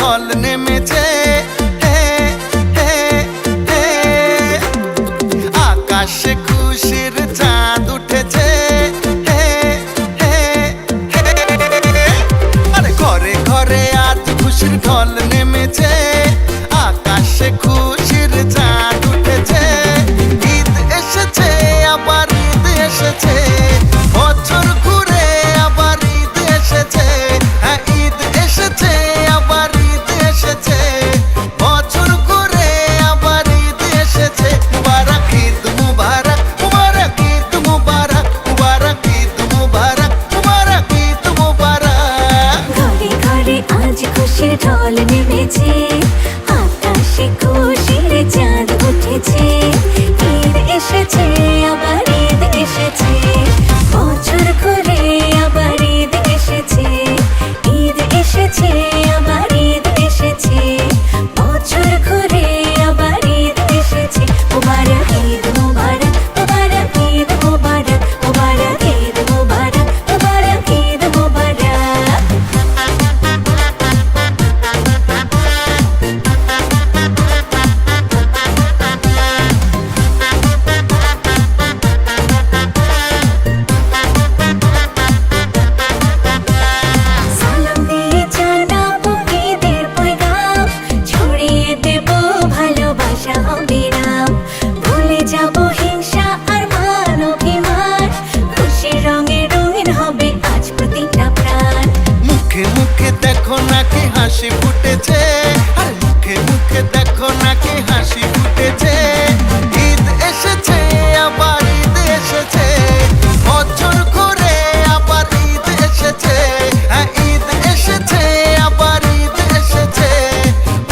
ঢল নেমেছে, আকাশে খুশির চাঁদ উঠেছে, আরে ঘরে ঘরে আজ খুশির ঢল নেমেছে, আকাশে খুশির চাঁদ উঠেছে। ঈদ এসেছে, আবার ঈদ এসেছে, বছর ঘুরে আবার ঈদ এসেছে। হ্যাঁ, ঈদ এসেছে, আবার ঈদ এসেছে, বছর ঘুরে আবার ঈদ এসেছে। মুবারক ঈদ মুবারক, মুবারক ঈদ মুবারক, মুবারক ঈদ মুবারক, মুবারক ঈদ মুবারক। ঘরে ঘরে আজ খুশির ঢল নেমেছে, আকাশে খুশির চাঁদ উঠেছে। ঈদ এসেছে, আবার ঈদ এসেছে, বছর ঘুরে আবার ঈদ এসেছে। ঈদ এসেছে, আবার ঈদ এসেছে, বছর ঘুরে আবার ঈদ এসেছে। মুবারক ঈদ মুবারক, মুবারক ঈদ মুবারক, মুবারক ঈদ মুবারক, মুবারক ঈদ মুবারক। সালাম দিয়ে জানাবো ঈদের পয়গাম, ছড়িয়ে দেব ভালোবাসা অবিরাম। ভুলে যাব হিংসা আর মান অভিমান, খুশির রঙে রঙিন হবে আজ প্রতিটা প্রাণ। মুখে মুখে দেখো নাকি হাসি ফুটেছে, আর মুখে মুখে দেখো নাকি হাসি ফুটেছে। ঈদ এসেছে, আবার ঈদ এসেছে, বছর ঘুরে আবার ঈদ এসেছে। হ্যাঁ, ঈদ এসেছে, আবার ঈদ এসেছে,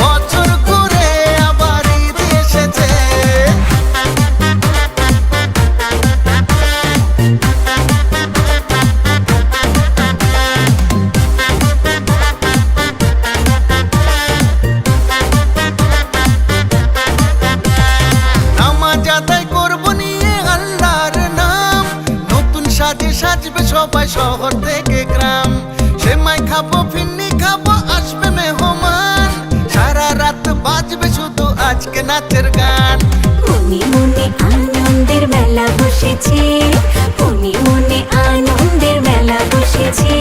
বছর ঘুরে আবার ঈদ এসেছে। নামাজ আদায় করবো নিয়ে আল্লাহর নাম, নতুন সাজে সাজবে সবাই শহর থেকে গ্রাম। সেমাই খাবো, ফিন্নি খাবো, আসবে মেহমান, সারা রাত বাজবে শুধু আজকে নাচের গান। মনে মনে আনন্দের মেলা বসেছে, মনে মনে আনন্দের মেলা বসেছে।